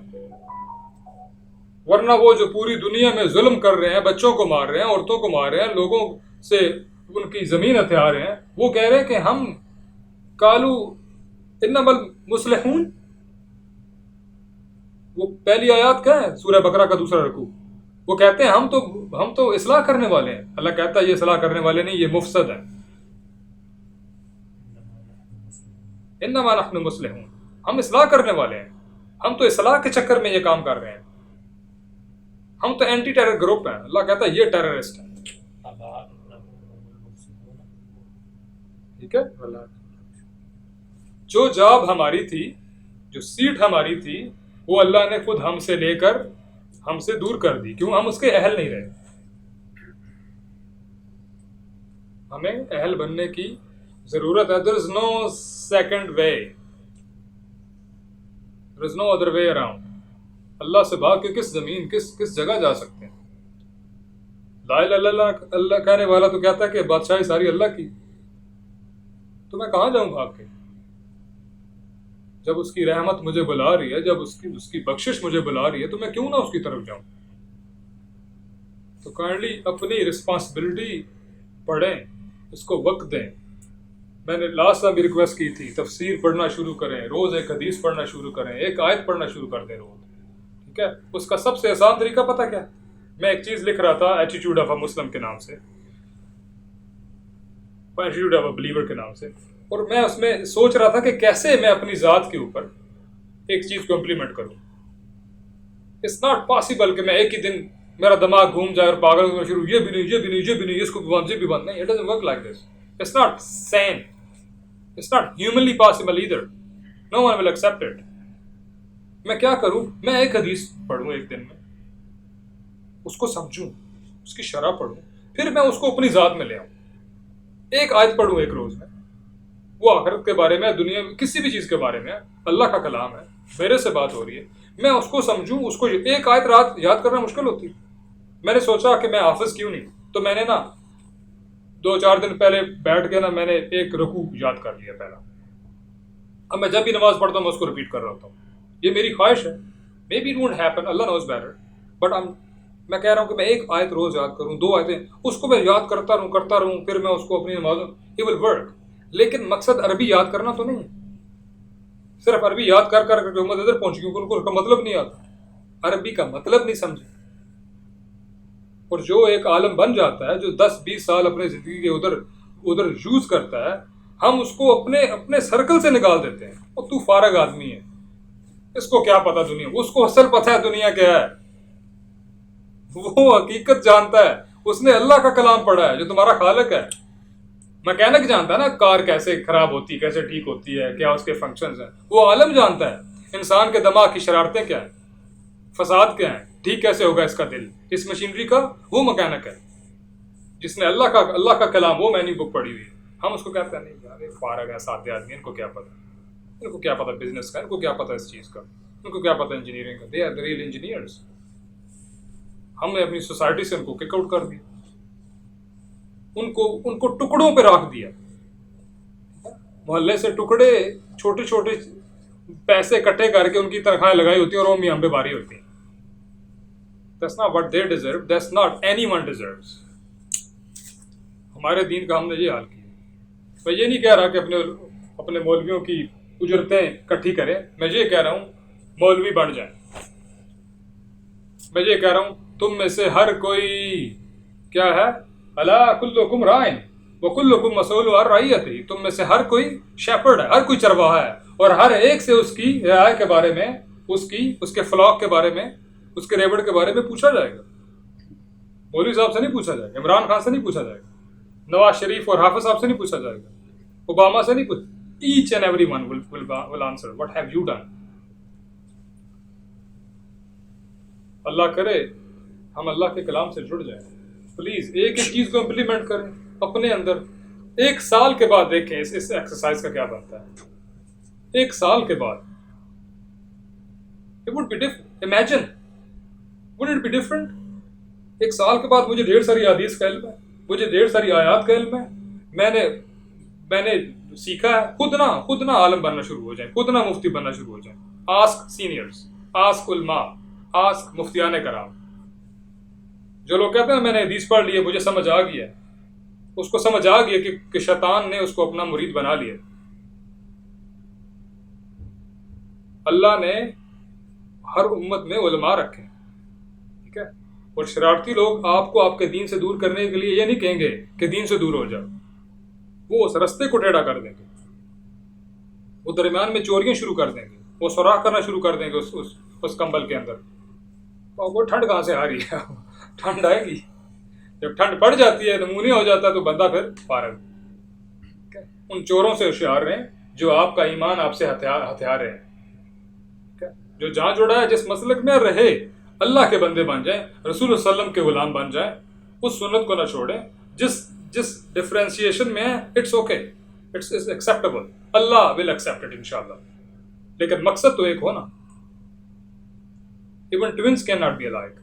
Speaker 1: ورنہ وہ جو پوری دنیا میں ظلم کر رہے ہیں، بچوں کو مار رہے ہیں، عورتوں کو مار رہے ہیں، لوگوں سے ان کی زمین ہتھیار رہے ہیں، وہ کہہ رہے ہیں کہ ہم کالو انما المصلحون. وہ پہلی آیات کیا ہے سورہ بقرہ کا دوسرا رکوع؟ وہ کہتے ہیں ہم تو اصلاح کرنے والے ہیں. اللہ کہتا ہے یہ اصلاح کرنے والے نہیں، یہ مفسد ہیں. انما نحن مصلحون، ہم اصلاح کرنے والے ہیں، ہم تو اصلاح کے چکر میں یہ کام کر رہے ہیں. ہم تو اینٹی ٹیرر گروپ ہیں. اللہ کہتا ہے یہ ٹیررسٹ ہیں. ٹھیک ہے. جو جاب ہماری تھی، جو سیٹ ہماری تھی، وہ اللہ نے خود ہم سے لے کر ہم سے دور کر دی. کیوں؟ ہم اس کے اہل نہیں رہے. ہمیں اہل بننے کی ضرورت ہے. there is no second way, there is no other way around. اللہ سے بھاگ کے کس زمین، کس جگہ جا سکتے ہیں؟ لا الہ الا اللہ کہنے والا تو کہتا ہے کہ بادشاہی ساری اللہ کی، تو میں کہاں جاؤں بھاگ کے؟ جب اس کی رحمت مجھے بلا رہی ہے، جب اس کی بخشش مجھے بلا رہی ہے، تو میں کیوں نہ اس کی طرف جاؤں؟ تو کائنڈلی اپنی رسپانسبلٹی پڑھیں، اس کو وقت دیں. میں نے لاسٹ ٹائم بھی ریکویسٹ کی تھی، تفسیر پڑھنا شروع کریں، روز ایک حدیث پڑھنا شروع کریں، ایک آیت پڑھنا شروع کر دیں روز. ٹھیک ہے. اس کا سب سے آسان طریقہ پتہ کیا؟ میں ایک چیز لکھ رہا تھا ایٹیٹیوڈ آف اے مسلم کے نام سے، ایٹیٹیوڈ آف اے بلیور کے نام سے، اور میں اس میں سوچ رہا تھا کہ کیسے میں اپنی ذات کے اوپر ایک چیز کو امپلیمنٹ کروں. اٹس ناٹ پاسبل کہ میں ایک ہی دن میرا دماغ گھوم جائے اور پاگل ہونا شروع، یہ بھی نہیں، یہ بھی نہیں، یہ بھی نہیں، اس کو بھی بند، یہ بھی بند. نہیں، it doesn't work like this. It's not sin, it's not humanly possible either. No one will accept it. میں کیا کروں؟ میں ایک حدیث پڑھوں ایک دن میں، اس کو سمجھوں، اس کی شرح پڑھوں، پھر میں اس کو اپنی ذات میں لے آؤں. ایک آیت پڑھوں ایک روز میں، وہ آخرت کے بارے میں، دنیا میں کسی بھی چیز کے بارے میں اللہ کا کلام ہے، میرے سے بات ہو رہی ہے، میں اس کو سمجھوں، اس کو ایک آیت رات یاد کرنا مشکل ہوتی ہے. میں نے سوچا کہ میں حافظ کیوں نہیں، تو میں نے نا 2-4 دن پہلے بیٹھ کے نا میں نے ایک رکوع یاد کر لیا پہلا. اب میں جب بھی نماز پڑھتا ہوں میں اس کو ریپیٹ کر رہا ہوتا ہوں. یہ میری خواہش ہے، maybe it won't happen, اللہ نوز بیٹر، بٹ میں کہہ رہا ہوں کہ میں ایک آیت روز یاد کروں، 2 آیتیں، اس کو میں یاد کرتا رہوں، پھر میں اس کو اپنی نماز اٹ ول ورک. لیکن مقصد عربی یاد کرنا تو نہیں ہے. صرف عربی یاد کر کے حکومت ادھر پہنچ گئی، ان کو اس کا مطلب نہیں آتا، عربی کا مطلب نہیں سمجھے. اور جو ایک عالم بن جاتا ہے، جو 10-20 سال اپنے زندگی کے ادھر یوز کرتا ہے، ہم اس کو اپنے سرکل سے نکال دیتے ہیں. اور تو فارغ آدمی ہے، اس کو کیا پتا دنیا، اس کو اصل پتہ ہے دنیا کیا ہے، وہ حقیقت جانتا ہے، اس نے اللہ کا کلام پڑھا ہے جو تمہارا خالق ہے. مکینک جانتا ہے نا کار کیسے خراب ہوتی ہے، کیسے ٹھیک ہوتی ہے، کیا اس کے فنکشنز ہیں. وہ عالم جانتا ہے انسان کے دماغ کی شرارتیں کیا ہیں، فساد کیا ہیں، ٹھیک کیسے ہوگا اس کا دل، اس مشینری کا. وہ مکینک ہے جس نے اللہ کا کلام، وہ مینی بک پڑھی ہوئی ہے. ہم اس کو کہتے ہیں نہیں یار فارغ ہے، سادے آدمی، ان کو کیا پتا، ان کو کیا پتا بزنس کا، ان کو کیا پتا اس چیز کا، ان کو کیا پتا انجینئرنگ کا. They are the real engineers. ہم نے اپنی سوسائٹی سے ان کو کک آؤٹ کر دیا، ان کو ٹکڑوں پہ رکھ دیا. محلے سے ٹکڑے چھوٹے چھوٹے پیسے اکٹھے کر کے ان کی تنخواہیں لگائی ہوتی ہیں اور وہ میاں پہ باری ہوتی ہیں. That's not what they deserve. That's not anyone deserves. ہمارے دین کا ہم نے یہ حال کیا. میں یہ نہیں کہہ رہا کہ اپنے مولویوں کی اجرتیں اکٹھی کریں، میں یہ کہہ رہا ہوں مولوی بن جائیں. میں یہ کہہ رہا ہوں تم میں سے ہر کوئی کیا ہے، الا کلکم رائن وکلکم مسئول عن رعیتہ. تم میں سے ہر کوئی شیپرڈ ہے، ہر کوئی چرواہا ہے، اور ہر ایک سے اس کی رعایا کے بارے میں، اس کے فلاک کے بارے میں، اس کے ریوڑ کے بارے میں پوچھا جائے گا. مولوی صاحب سے نہیں پوچھا جائے گا، عمران خان سے نہیں پوچھا جائے گا، نواز شریف اور حافظ صاحب سے نہیں پوچھا جائے گا، اوباما سے نہیں پوچھا. Each and every one will answer what have you done. اللہ کرے ہم اللہ کے کلام سے جڑ جائیں. پلیز ایک چیز کو امپلیمنٹ کریں اپنے اندر. 1 سال کے بعد دیکھیں اس ایکسرسائز کا کیا بنتا ہے. 1 سال کے بعد it would be different. Imagine, wouldn't it be different? 1 سال کے بعد مجھے ڈھیر ساری حدیث کا علم ہے، مجھے ڈھیر ساری آیات کا علم ہے. میں نے سیکھا ہے. خود نہ عالم بننا شروع ہو جائیں، خود نہ مفتی بننا شروع ہو جائیں. آسک سینئرز، آسک علماء، آسک مفتیان کرام. جو لوگ کہتے ہیں میں نے حدیث پڑھ لی ہے، مجھے سمجھ آ گیا، اس کو سمجھ آ گیا کہ شیطان نے اس کو اپنا مرید بنا لیا. اللہ نے ہر امت میں علماء رکھے، ٹھیک ہے. اور شرارتی لوگ آپ کو آپ کے دین سے دور کرنے کے لیے یہ نہیں کہیں گے کہ دین سے دور ہو جاؤ. وہ اس رستے کو ٹیڑھا کر دیں گے، وہ درمیان میں چوریاں شروع کر دیں گے، وہ سوراخ کرنا شروع کر دیں گے اس کمبل کے اندر. وہ ٹھنڈ کہاں سے آ رہی ہے، ٹھنڈ آئے گی. جب ٹھنڈ پڑ جاتی ہے، نمونیا ہو جاتا ہے، تو بندہ پھر فارغ. ان چوروں سے ہوشیار رہیں جو آپ کا ایمان آپ سے ہتھیار رہے ہیں. جو جہاں جڑا ہے جس مسلک میں رہے، اللہ کے بندے بن جائیں، رسول اللہ علیہ وسلم کے غلام بن جائیں، اس سنت کو نہ چھوڑیں. جس ڈفرینسیشن میں ہے اٹس اوکے، اٹس ایکسیپٹیبل، اللہ ول ایکسیپٹ اٹ انشاءاللہ. لیکن مقصد تو ایک ہو نا. Even twins cannot be alike.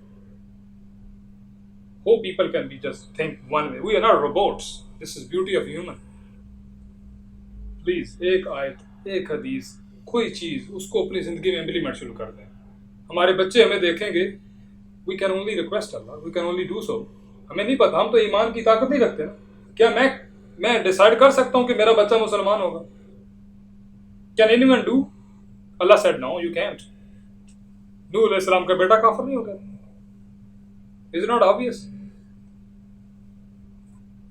Speaker 1: Whole people can be just think one way. We are not robots. This is beauty of human. Please, ایک آیت، ایک حدیث، کوئی چیز، اس کو اپنی زندگی میں امپلیمنٹ شروع کر دیں. ہمارے بچے ہمیں دیکھیں گے. We can only request Allah. We can only do so. ہمیں نہیں پتا، ہم تو ایمان کی طاقت نہیں رکھتے نا. کیا میں ڈیسائیڈ کر سکتا ہوں کہ میرا بچہ مسلمان ہوگا؟ Can anyone do? Allah said no, you can't. نوح علیہ السلام کا بیٹا کافر نہیں ہو گیا. Is it not obvious?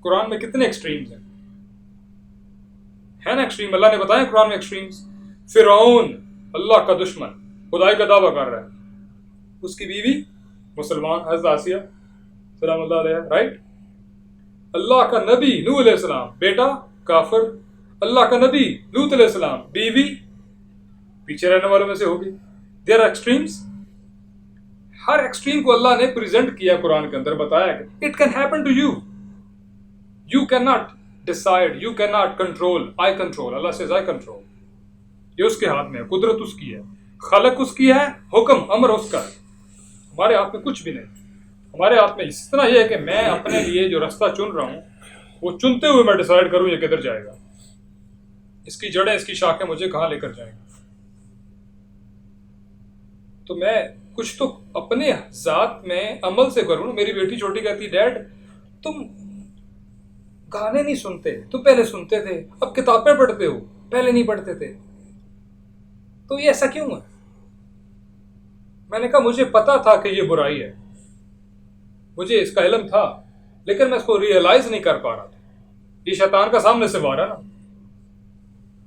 Speaker 1: قرآن میں کتنے ایکسٹریمز ہیں نا ایکسٹریم. اللہ نے بتایا قرآن میں ایکسٹریمز. فرعون اللہ کا دشمن، خدائی کا دعویٰ کر رہا ہے، اس کی بیوی مسلمان حضرت آسیہ سلام اللہ علیہ، رائٹ. اللہ کا نبی نوح علیہ السلام بیٹا کافر، اللہ کا نبی لوط علیہ السلام بیوی پیچھے رہنے والوں میں سے ہوگی. There are extremes. ہر ایکسٹریم کو اللہ نے پریزنٹ کیا قرآن کے اندر، بتایا کہ it can happen to you. You can not decide. You cannot control. I control. Allah says I control. یہ اس کے ہاتھ میں ہے, قدرت اس کی ہے, خلق اس کی ہے, حکم امر اس کا ہے. ہمارے ہاتھ میں کچھ بھی نہیں. ہمارے ہاتھ میں اس طرح یہ ہے کہ میں اپنے لیے جو رستہ چن رہا ہوں وہ چنتے ہوئے میں ڈیسائیڈ کروں یہ کدھر جائے گا, اس کی جڑیں اس کی شاخیں مجھے کہاں لے کر جائیں گی. تو میں کچھ تو اپنے ذات میں عمل سے کروں. میری بیٹی چھوٹی کہتی ڈیڈ تم گانے نہیں سنتے, تم پہلے سنتے تھے, اب کتابیں پڑھتے ہو, پہلے نہیں پڑھتے تھے, تو یہ ایسا کیوں ہے؟ میں نے کہا مجھے پتا تھا کہ یہ برائی ہے, مجھے اس کا علم تھا, لیکن میں اس کو ریئلائز نہیں کر پا رہا تھا. یہ شیطان کا سامنے سے وار ہے نا.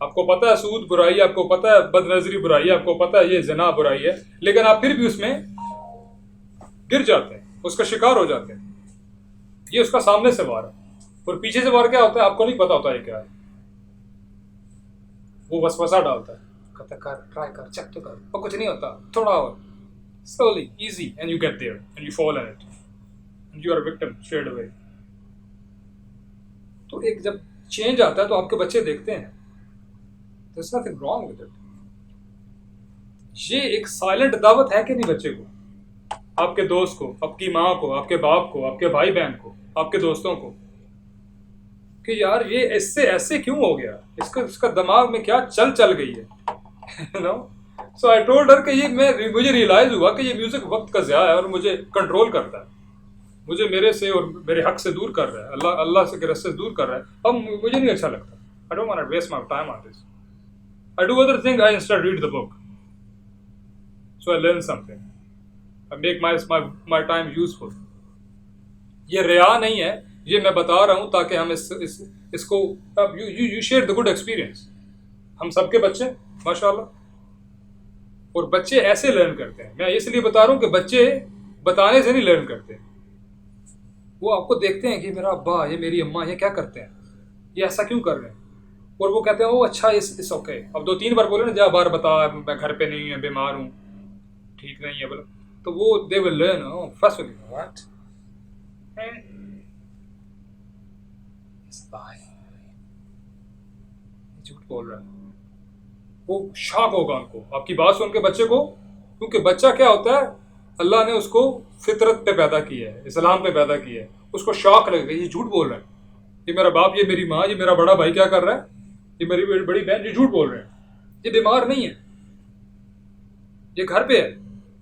Speaker 1: آپ کو پتا ہے سود برائی ہے, آپ کو پتا ہے بد نظری برائی ہے, آپ کو پتا ہے یہ زنا برائی ہے, لیکن آپ پھر بھی اس میں گر جاتے ہیں, اس کا شکار ہو جاتے ہیں. یہ اس کا سامنے سے وار ہے. اور پیچھے سے وار کیا ہوتا ہے آپ کو نہیں پتا ہوتا یہ کیا ہے. وہ وسوسہ ڈالتا ہے, کہتا کر, ٹرائی کر, چیک تو کر, اور کچھ نہیں ہوتا, تھوڑا اور, slowly, easy, and you get there, and you fall in it, and you are a victim straight away. تو ایک جب چینج آتا ہے تو آپ کے بچے دیکھتے ہیں, there's nothing wrong with it. یہ ایک سائلنٹ دعوت ہے کہ نہیں بچے کو, آپ کے دوست کو, آپ کی ماں کو, آپ کے باپ کو, آپ کے بھائی بہن کو, آپ کے دوستوں کو, کہ یار یہ اس سے ایسے کیوں ہو گیا, اس کا دماغ میں کیا چل گئی ہے. سو آئی ٹولڈ ہر کہ یہ مجھے ریئلائز ہوا کہ یہ میوزک وقت کا ضیاع ہے اور مجھے کنٹرول کرتا ہے, مجھے میرے سے اور میرے حق سے دور کر رہا ہے, اللہ سے کے راستے سے دور کر رہا ہے. اب مجھے نہیں اچھا لگتا. I don't want to waste my time on this. I do other things. I instead read the book. So I learn something. I make my time useful. یہ ریا نہیں ہے, یہ میں بتا رہا ہوں تاکہ ہم اس کو you share the good experience. ہم سب کے بچے ماشاءاللہ, اور بچے ایسے لرن کرتے ہیں. میں اس لیے بتا رہا ہوں کہ بچے بتانے سے نہیں لرن کرتے. وہ آپ کو دیکھتے ہیں کہ میرا ابا, یہ میری اماں, یہ کیا کرتے ہیں, یہ ایسا کیوں کر رہے ہیں, اور وہ کہتے ہیں او اچھا اس اوکے. اب 2-3 بار بولے نا, جا بار بتا میں گھر پہ نہیں ہوں, بیمار ہوں, ٹھیک نہیں ہے, بولے تو وہ دے ول لرن. فرسٹ واٹ جھوٹ بول رہا ہے. وہ شاک ہوگا ان کو آپ کی بات سن کے بچے کو, کیونکہ بچہ کیا ہوتا ہے, اللہ نے اس کو فطرت پہ پیدا کیا ہے, اسلام پہ پیدا کیا ہے. اس کو شاک لگے گا یہ جھوٹ بول رہا ہے, یہ میرا باپ, یہ میری ماں, یہ میرا بڑا بھائی کیا کر رہا ہے, یہ میری بڑی بہن, یہ جھوٹ بول رہے ہیں, یہ بیمار نہیں ہے, یہ گھر پہ ہے.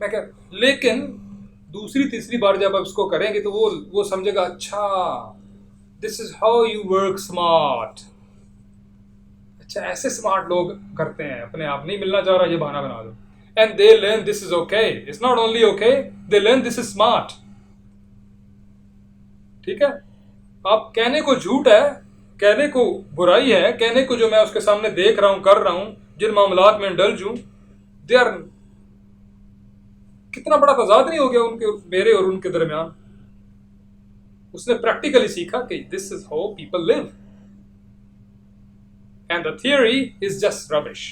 Speaker 1: میں کیا, لیکن دوسری تیسری بار جب آپ اس کو کریں گے تو وہ سمجھے گا اچھا this is how you work smart. اچھا ایسے اسمارٹ لوگ کرتے ہیں, اپنے آپ نہیں ملنا چاہ رہا, یہ بہانہ بنا دو. And they learn this is okay. It's not only okay, they learn this is smart. ٹھیک ہے, آپ کہنے کو جھوٹ ہے, کہنے کو برائی ہے, کہنے کو جو میں اس کے سامنے دیکھ رہا ہوں, کر رہا ہوں, جن معاملات میں ڈلج ہوں, دے آر, کتنا بڑا تضاد نہیں ہو گیا ان کے, میرے اور ان کے درمیان. اس نے پریکٹیکلی سیکھا کہ this is how people live. And the theory is just rubbish.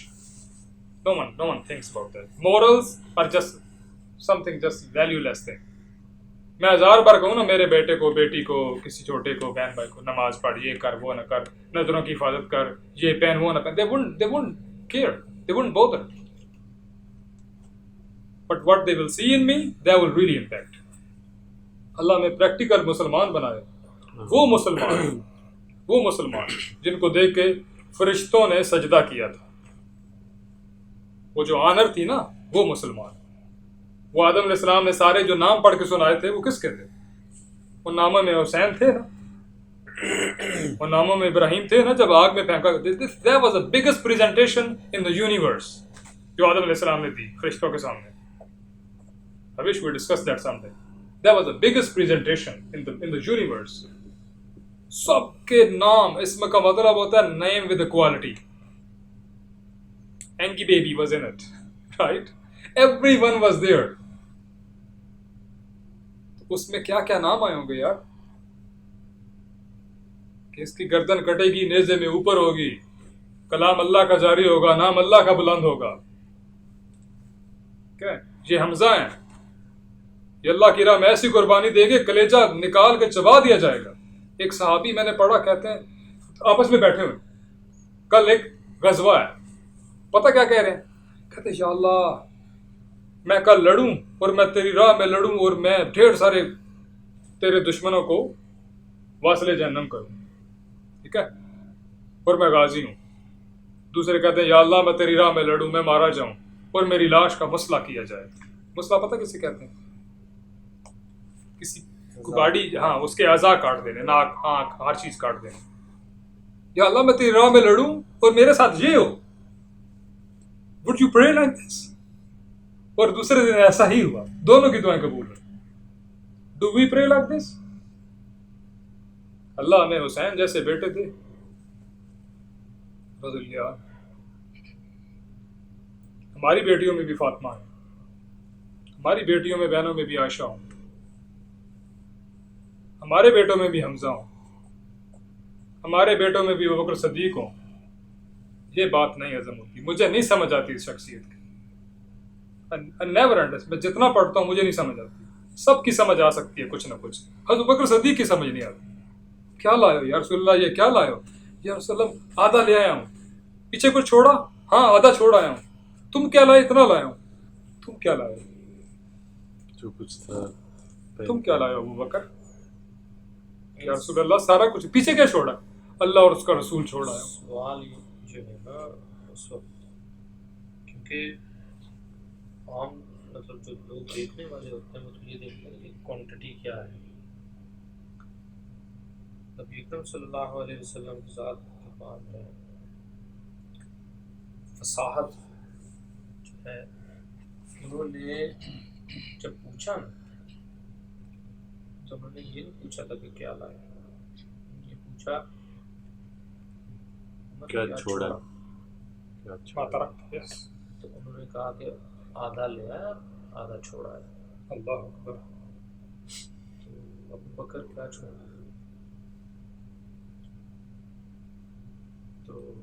Speaker 1: No one thinks about that. Morals are just something just valueless thing. میں 1000 بار کہوں نا میرے بیٹے کو, بیٹی کو, کسی چھوٹے کو, بہن بھائی کو, نماز پڑھ, یہ کر, وہ نہ کر, نظروں کی حفاظت کر, یہ پہن, وہ نہ پہن, they wouldn't care, they wouldn't bother. But what they will see in me, that will really impact. اللہ نے پریکٹیکل مسلمان بنائے. وہ مسلمان جن کو دیکھ کے فرشتوں نے سجدہ کیا تھا, وہ جو آنر تھی نا, وہ مسلمان. وہ آدم علیہ السلام نے سارے جو نام پڑھ کے سنائے تھے وہ کس کے تھے؟ وہ ناموں میں حسین تھے نا, وہ ناموں میں ابراہیم تھے نا, جب آگ میں پھینکا. That was the biggest presentation in the universe جو آدم علیہ السلام نے دی فرشتوں کے سامنے. I wish we discussed that someday. That was the biggest presentation in the universe. سب کے نام, اسم کا مطلب ہوتا ہے name with a quality. Angie baby was in it, right? Everyone was there. اس میں کیا کیا نام آئے ہوں گے یار, کہ اس کی گردن کٹے گی, نیزے میں اوپر ہوگی, کلام اللہ کا جاری ہوگا, نام اللہ کا بلند ہوگا. کیا یہ حمزہ ہیں, یہ اللہ کی راہ میں ایسی قربانی دے گے کلیجہ نکال کے چبا دیا جائے گا. ایک صحابی میں نے پڑھا, کہتے ہیں آپس میں بیٹھے ہوئے, کل ایک غزوہ ہے, پتہ کیا کہہ رہے ہیں, کہتے یا اللہ میں کل لڑوں اور میں تیری راہ میں لڑوں اور میں ڈھیر سارے تیرے دشمنوں کو واصل جہنم کروں, ٹھیک ہے, اور میں غازی ہوں. دوسرے کہتے ہیں یا اللہ میں تیری راہ میں لڑوں, میں مارا جاؤں اور میری لاش کا مسئلہ کیا جائے. مسئلہ پتہ کسے کہتے ہیں؟ کسی کو باڈی, ہاں اس کے اعضاء کاٹ دینے, ناک آنکھ ہر چیز کاٹ دینے. یا اللہ میں تیری راہ میں لڑوں اور میرے ساتھ یہ ہو, would you pray like this؟ اور دوسرے دن ایسا ہی ہوا, دونوں کی دعائیں قبول ہوئی. Do we pray like this؟ اللہ نے حسین جیسے بیٹے تھے رضی اللہ عنہ. ہماری بیٹیوں میں بھی فاطمہ ہے, ہماری بیٹیوں میں بہنوں میں بھی عائشہ ہوں, ہمارے بیٹوں میں بھی حمزہ ہوں, ہمارے بیٹوں میں بھی ابوبکر صدیق ہوں. یہ بات نہیں ہضم ہوتی, مجھے نہیں سمجھ آتی اس شخصیت کی. نیور انڈرسٹینڈ, میں جتنا پڑھتا ہوں مجھے نہیں سمجھ آتی. سب کی سمجھ آ سکتی ہے کچھ نہ کچھ, حضرت ابوبکر صدیق کی سمجھ نہیں آتی. کیا لائے ہو یا رسول اللہ, یہ کیا لائے ہو یا رسول اللہ؟ آدھا لے آیا ہوں, پیچھے کچھ چھوڑا؟ ہاں آدھا چھوڑ آیا ہوں. تم کیا لائے؟ اتنا لایا ہوں. تم کیا لائے ہو؟
Speaker 2: جو کچھ تھا.
Speaker 1: تم کیا لائے ہو ابوبکر؟ یا رسول اللہ سارا کچھ, پیچھے کیا چھوڑا؟ اللہ اور اس کا رسول چھوڑا ہے.
Speaker 3: سوال جو ہے نا اس وقت, کیونکہ عام مطلب جو لوگ دیکھنے والے ہوتے ہیں وہ تو یہ دیکھتے ہیں کہ کوانٹٹی کیا ہے. نبی اکرم صلی اللہ علیہ وسلم کی ذات کے بعد میں فصاحت جو ہے, انہوں نے جب پوچھا نا تو انہوں نے یہ نہیں پوچھا تھا کہ کیا لائے, یہ پوچھا
Speaker 2: کیا چھوڑا.
Speaker 3: تو انہوں نے کہا کہ آدھا لے آیا آدھا چھوڑا ہے.
Speaker 1: اللہ اکبر.
Speaker 3: تو ابوبکر کیا چھوڑا؟ تو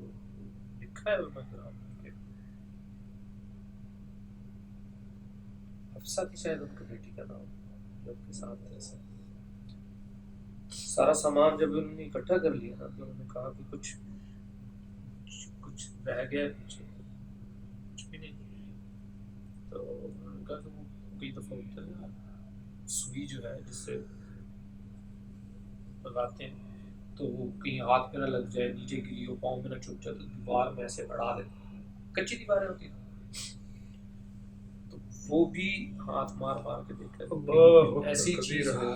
Speaker 3: لکھا ہے علماء کرام کہ حفصہ تھی شاید ان کی بیٹی کا نام, جو ان کے ساتھ تھے. سارا سامان جب انہوں نے اکٹھا کر لیا نا تو انہوں نے کہا کہ کچھ رہ گیا پیچھے, کچھ بھی نہیں. تو انہوں نے کہا کہ وہ کئی دفعہ ہوتا ہے سوئی جو ہے جس سے لگاتے ہیں تو وہ کہیں ہاتھ پہ نہ لگ جائے, نیچے گری ہو, پاؤں میں نہ چپ جائے, تو دیوار میں ایسے بڑھا دیتے. کچی دیواریں ہوتی تھیں تو وہ بھی ہاتھ مار مار کے دیکھ ایسی چیز ہو,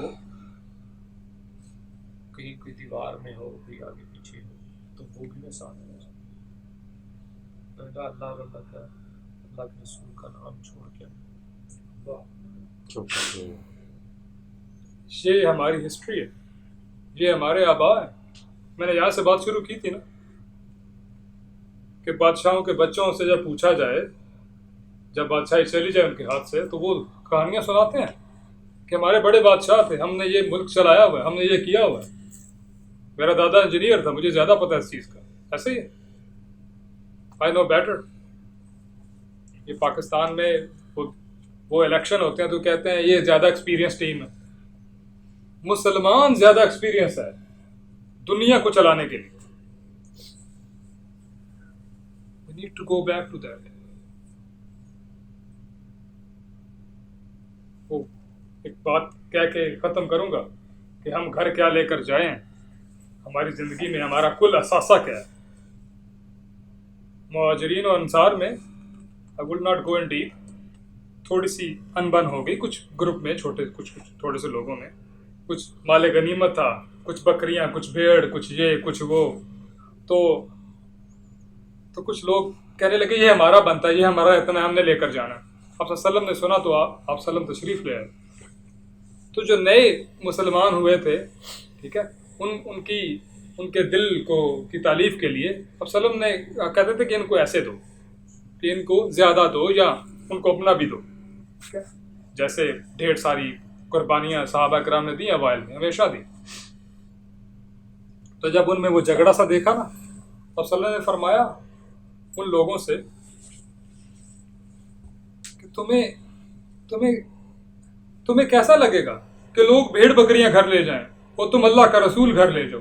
Speaker 3: کہیں کوئی دیوار میں ہو, کوئی آگے پیچھے ہو, تو وہ بھی میں ساتھ ہوں. اللہ اور اللہ کا, اللہ کے رسول کا نام چھوڑ کے
Speaker 1: یہ ہماری ہسٹری ہے, یہ ہمارے آباء ہیں. میں نے یہاں سے بات شروع کی تھی نا کہ بادشاہوں کے بچوں سے جب پوچھا جائے, جب بادشاہی چلی جائے ان کے ہاتھ سے, تو وہ کہانیاں سناتے ہیں کہ ہمارے بڑے بادشاہ تھے, ہم نے یہ ملک چلایا ہوا ہے, ہم نے یہ کیا ہوا ہے, میرا دادا انجینئر تھا, مجھے زیادہ پتہ ہے اس چیز کا. ایسے ہی ہے, آئی نو بیٹر. یہ پاکستان میں وہ الیکشن ہوتے ہیں تو کہتے ہیں یہ زیادہ ایکسپیرینس ٹیم ہے. مسلمان زیادہ ایکسپیرینس ہے دنیا کو چلانے کے لیے. We need to go back to that. وہ ایک بات کہہ کے ختم کروں گا کہ ہم گھر کیا لے کر جائیں, ہماری زندگی میں ہمارا کل اثاثہ کیا ہے. مہاجرین و انصار میں I will not go in deep, تھوڑی سی انبن ہو گئی کچھ گروپ میں, کچھ تھوڑے سے لوگوں میں. کچھ مال غنیمت تھا, کچھ بکریاں, کچھ بھیڑ, کچھ یہ کچھ وہ. تو کچھ لوگ کہنے لگے یہ ہمارا بنتا ہے, یہ ہمارا اتنا ہے, ہم نے لے کر جانا. آپ صلی اللہ علیہ وسلم نے سنا تو آپ صلی اللہ علیہ وسلم تشریف لے آئے. تو جو نئے مسلمان ہوئے تھے, ٹھیک ہے, ان کے دل کو کی تعلیف کے لیے آپ صلی اللہ علیہ وسلم نے کہتے تھے کہ ان کو ایسے دو, کہ ان کو زیادہ دو یا ان کو اپنا بھی دو. ٹھیک ہے, جیسے ڈھیر ساری قربانیاں صحابہ کرام نے دی, اوائل میں ہمیشہ دی. تو جب ان میں وہ جھگڑا سا دیکھا نا, تو صلی اللہ علیہ وسلم نے فرمایا ان لوگوں سے کہ تمہیں کیسا لگے گا کہ لوگ بھیڑ بکریاں گھر لے جائیں اور تم اللہ کا رسول گھر لے جاؤ.